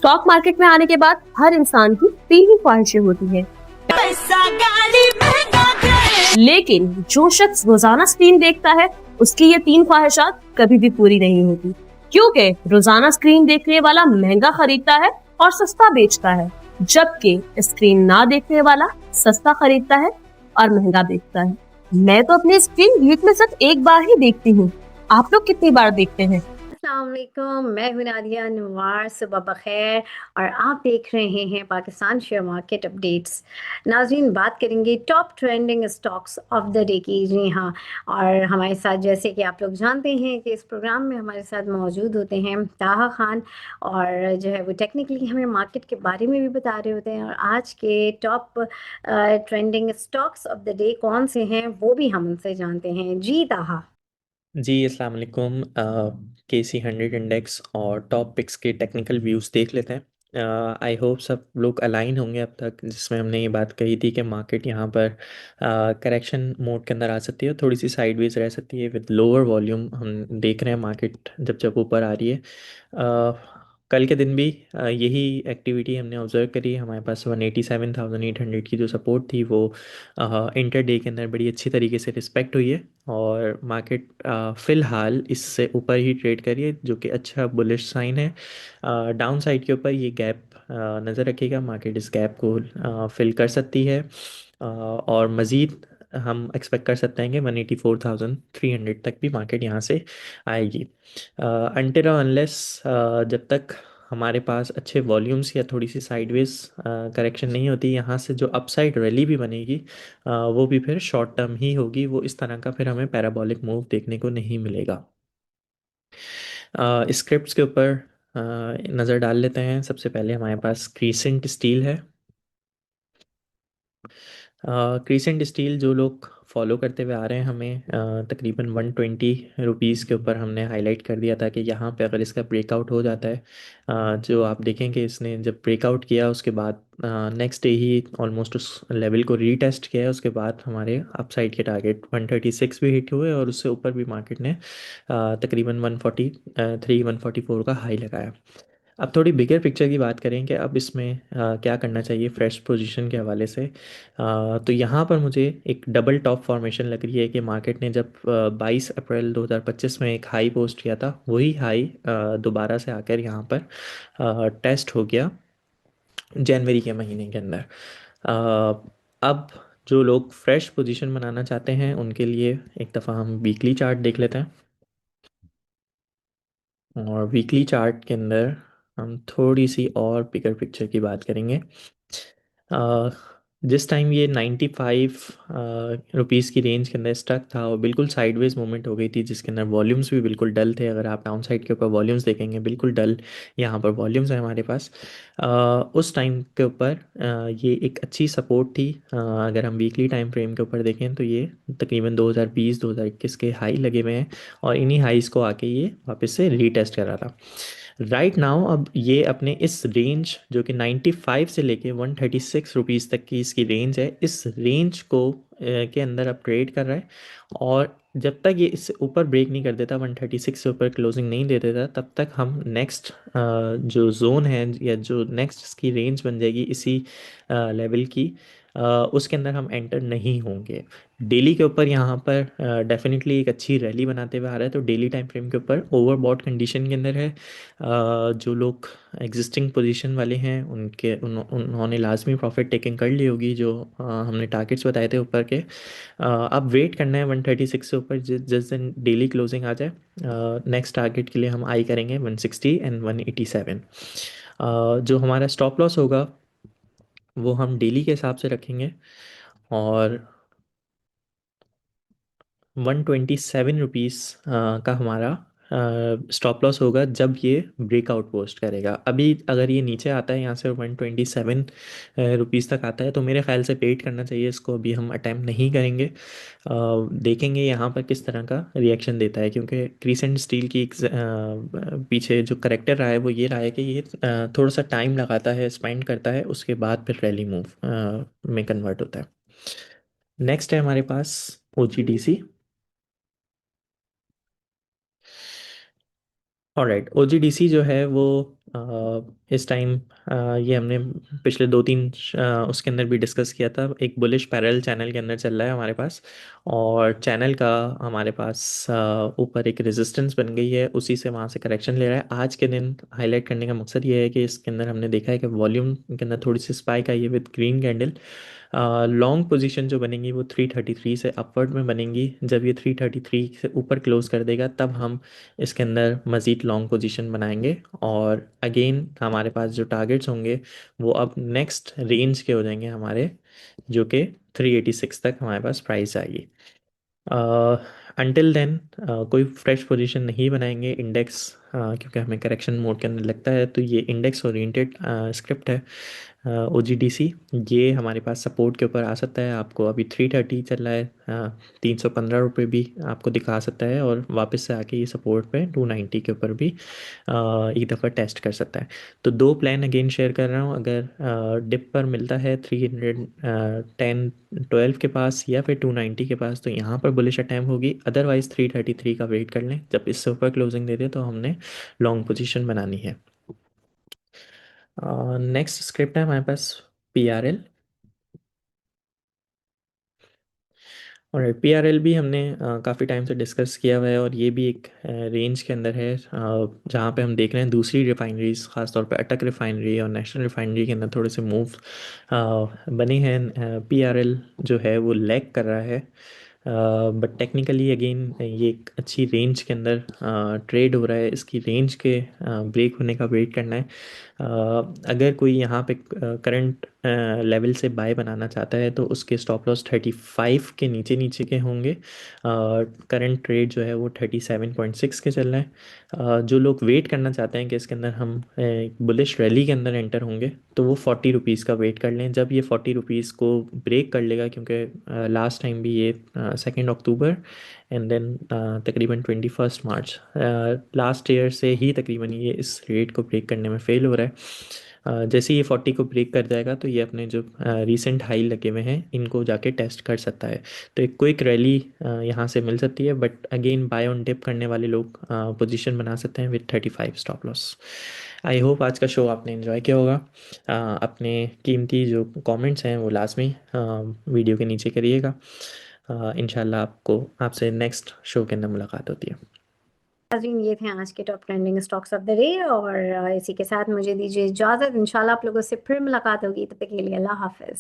Stock market में आने के बाद हर इंसान की तीन ही ख्वाहिशें होती हैं। पैसा गाड़ी महंगा घर। लेकिन जो शख्स रोजाना स्क्रीन देखता है उसकी ये तीन ख्वाहिशात कभी भी पूरी नहीं होती, क्योंकि रोजाना स्क्रीन देखने वाला महंगा खरीदता है और सस्ता बेचता है, जबकि स्क्रीन ना देखने वाला सस्ता खरीदता है और महंगा बेचता है। मैं तो अपनी स्क्रीन वीक में सिर्फ एक बार ही देखती हूँ। आप लोग कितनी बार देखते हैं? अस्सलाम वालेकुम, मैं हूं नादिया नवार। सुबह बखैर और आप देख रहे हैं पाकिस्तान शेयर मार्केट अपडेट्स। नाज़रीन, बात करेंगे top trending stocks of the day की। जी हाँ, और हमारे साथ, जैसे कि आप लोग जानते हैं कि इस प्रोग्राम में हमारे साथ मौजूद होते हैं ताहा खान, और जो है वो टेक्निकली हमें मार्केट के बारे में भी बता रहे होते हैं, और आज के top trending stocks of the day कौन से हैं वो भी हम उनसे जानते हैं। जी ताहा। जी अस्सलाम वालेकुम। KC 100 इंडेक्स और टॉप पिक्स के टेक्निकल व्यूज़ देख लेते हैं। आई होप सब लोग अलाइन होंगे अब तक, जिसमें हमने ये बात कही थी कि मार्केट यहाँ पर करेक्शन मोड के अंदर आ सकती है, थोड़ी सी साइडवेज रह सकती है विद लोअर वॉल्यूम। हम देख रहे हैं मार्केट जब जब ऊपर आ रही है। कल के दिन भी यही एक्टिविटी हमने ऑब्जर्व करी। हमारे पास 187,800 की जो सपोर्ट थी वो इंटर डे के अंदर बड़ी अच्छी तरीके से रिस्पेक्ट हुई है, और मार्केट फ़िलहाल इससे ऊपर ही ट्रेड करी है, जो कि अच्छा बुलिश साइन है। डाउन साइड के ऊपर ये गैप नज़र रखिएगा, मार्केट इस गैप को फिल कर सकती है, और मज़ीद हम एक्सपेक्ट कर सकते हैं कि 184,300 तक भी मार्केट यहाँ से आएगी। अनटिल अनलेस जब तक हमारे पास अच्छे वॉल्यूम्स या थोड़ी सी साइडवेज करेक्शन नहीं होती, यहाँ से जो अपसाइड रैली भी बनेगी वो भी फिर शॉर्ट टर्म ही होगी। वो इस तरह का फिर हमें पैराबोलिक मूव देखने को नहीं मिलेगा। स्क्रिप्ट्स के ऊपर नज़र डाल लेते हैं। सबसे पहले हमारे पास क्रीसेंट स्टील है। क्रीसेंट स्टील जो लोग फॉलो करते हुए आ रहे हैं, हमें तकरीबन 120 रुपीज़ के ऊपर हमने हाईलाइट कर दिया था कि यहाँ पे अगर इसका ब्रेकआउट हो जाता है, जो आप देखेंगे इसने जब ब्रेकआउट किया उसके बाद नेक्स्ट डे ही ऑलमोस्ट उस लेवल को रीटेस्ट किया है। उसके बाद हमारे अपसाइड के टारगेट 136 भी हिट हुए, और उससे ऊपर भी मार्केट ने तकरीबन 143 144 का हाई लगाया। अब थोड़ी बिगर पिक्चर की बात करें कि अब इसमें क्या करना चाहिए फ्रेश पोजीशन के हवाले से। तो यहाँ पर मुझे एक डबल टॉप फॉर्मेशन लग रही है कि मार्केट ने जब 22 अप्रैल 2025 में एक हाई पोस्ट किया था, वही हाई दोबारा से आकर यहाँ पर टेस्ट हो गया जनवरी के महीने के अंदर। अब जो लोग फ्रेश पोजीशन बनाना चाहते हैं उनके लिए एक दफ़ा हम वीकली चार्ट देख लेते हैं, और वीकली चार्ट के अंदर हम थोड़ी सी और बिगर पिक्चर की बात करेंगे। अ, जिस टाइम ये 95 रुपीज़ की रेंज के अंदर स्टक था और बिल्कुल साइडवेज मूवमेंट हो गई थी, जिसके अंदर वॉल्यूम्स भी बिल्कुल डल थे। अगर आप डाउन साइड के ऊपर वॉल्यूम्स देखेंगे बिल्कुल डल यहाँ पर वॉल्यूम्स हैं हमारे पास। उस टाइम के ऊपर ये एक अच्छी सपोर्ट थी। अगर हम वीकली टाइम फ्रेम के ऊपर देखें तो ये तकरीबन 2020-2021 के हाई लगे हुए हैं, और इन्हीं हाइज़ को आके ये वापस से रीटेस्ट कर रहा था। राइट नाउ अब ये अपने इस रेंज जो कि 95 से लेके 136 रुपीज़ तक की इसकी रेंज है, इस रेंज को के अंदर अब ट्रेड कर रहा है। और जब तक ये इससे ऊपर ब्रेक नहीं कर देता, 136 से ऊपर क्लोजिंग नहीं दे देता, तब तक हम नेक्स्ट जो जोन है या जो नेक्स्ट इसकी रेंज बन जाएगी इसी लेवल की, उसके अंदर हम एंटर नहीं होंगे। डेली के ऊपर यहाँ पर डेफिनेटली एक अच्छी रैली बनाते हुए आ रहा है, तो डेली टाइम फ्रेम के ऊपर ओवरबॉट कंडीशन के अंदर है। जो लोग एग्जिस्टिंग पोजीशन वाले हैं उन्होंने लाजमी प्रॉफिट टेकिंग कर ली होगी, जो हमने टारगेट्स बताए थे ऊपर के। अब वेट करना है 136 से ऊपर, जिस दिन डेली क्लोजिंग आ जाए नेक्स्ट टारगेट के लिए हम आई करेंगे 160 एंड 187। जो हमारा स्टॉप लॉस होगा वो हम डेली के हिसाब से रखेंगे, और 127 रुपीज़ का हमारा स्टॉप लॉस होगा जब ये ब्रेकआउट पोस्ट करेगा। अभी अगर ये नीचे आता है यहाँ से 127 रुपीज़ तक आता है, तो मेरे ख्याल से वेट करना चाहिए इसको। अभी हम अटैम्प्ट नहीं करेंगे, देखेंगे यहाँ पर किस तरह का रिएक्शन देता है, क्योंकि क्रीसेंट स्टील की पीछे जो करेक्टर रहा है वो ये रहा है कि ये थोड़ा सा टाइम लगाता है, स्पेंड करता है, उसके बाद फिर रैली मूव में कन्वर्ट होता है। नेक्स्ट है हमारे पास OGDC। ऑलराइट, ओजीडीसी जो है वो इस टाइम ये हमने पिछले 2-3 उसके अंदर भी डिस्कस किया था। एक बुलिश पैरेलल चैनल के अंदर चल रहा है हमारे पास, और चैनल का हमारे पास ऊपर एक रेजिस्टेंस बन गई है, उसी से वहाँ से करेक्शन ले रहा है। आज के दिन हाईलाइट करने का मकसद ये है कि इसके अंदर हमने देखा है कि वॉल्यूम के अंदर थोड़ी सी स्पाइक आई है with green candle. Long position जो बनेंगी वो 333 से अपवर्ड में बनेंगी। जब ये 333 से ऊपर क्लोज कर देगा तब हम इसके अंदर मज़ीद लॉन्ग पोजीशन बनाएंगे, और अगेन हमारे पास जो टारगेट्स होंगे वो अब नेक्स्ट रेंज के हो जाएंगे हमारे, जो कि 386 तक हमारे पास प्राइस आएगी। अंटिल देन कोई फ्रेश पोजीशन नहीं बनाएंगे इंडेक्स, क्योंकि हमें करेक्शन मोड के अंदर लगता है। तो ये इंडेक्स ओरिएंटेड स्क्रिप्ट है OGDC। ये हमारे पास सपोर्ट के ऊपर आ सकता है। आपको अभी 330 चल रहा है, 315 रुपये भी आपको दिखा सकता है, और वापस से आके ये सपोर्ट पे 290 के ऊपर भी एक दफ़ा टेस्ट कर सकता है। तो दो प्लान अगेन शेयर कर रहा हूँ। अगर डिप पर मिलता है 310-12 के पास या फिर 290 के पास, तो यहाँ पर बुलिश अटैम्प होगी। अदरवाइज 333 का वेट कर लें, जब इससे ऊपर क्लोजिंग दे दे तो हमने लॉन्ग पोजीशन बनानी है। नेक्स्ट स्क्रिप्ट है हमारे पास PRL। और PRL भी हमने काफ़ी टाइम से डिस्कस किया हुआ है, और ये भी एक रेंज के अंदर है जहाँ पे हम देख रहे हैं दूसरी रिफाइनरीज, ख़ासतौर पे अटक रिफाइनरी और नेशनल रिफाइनरी के अंदर थोड़े से मूव बने हैं। PRL जो है वो लैग कर रहा है, बट टेक्निकली अगेन ये एक अच्छी रेंज के अंदर ट्रेड हो रहा है। इसकी रेंज के ब्रेक होने का वेट करना है। अगर कोई यहाँ पे करंट लेवल से बाय बनाना चाहता है तो उसके स्टॉप लॉस 35 के नीचे नीचे के होंगे। करंट ट्रेड जो है वो 37.6 के चल रहा है। जो लोग वेट करना चाहते हैं कि इसके अंदर हम बुलिश रैली के अंदर एंटर होंगे, तो वो 40 रुपीज़ का वेट कर लें। जब ये 40 रुपीज़ को ब्रेक कर लेगा, क्योंकि लास्ट टाइम भी ये 2 अक्टूबर एंड देन तकरीबन 21 मार्च लास्ट ईयर से ही तकरीबन ये इस रेट को ब्रेक करने में फेल हो रहा है। जैसे ये 40 को ब्रेक कर जाएगा तो ये अपने जो रीसेंट हाई लगे हुए हैं इनको जाके टेस्ट कर सकता है। तो एक क्विक रैली यहाँ से मिल सकती है, but again buy on dip करने वाले लोग पोजीशन बना सकते हैं with 35 stop loss. I hope आज का शो आपने एंजॉय किया होगा। अपने कीमती जो कमेंट्स हैं वो लाजमी वीडियो के नीचे करिएगा। इंशाल्लाह आपसे नेक्स्ट शो के अंदर मुलाकात होती है। नाज़रीन, ये थे आज के top trending stocks of the day, और इसी के साथ मुझे दीजिए इजाज़त। इंशाल्लाह आप लोगों से फिर मुलाकात होगी, तब तक के लिए अल्लाह हाफिज़।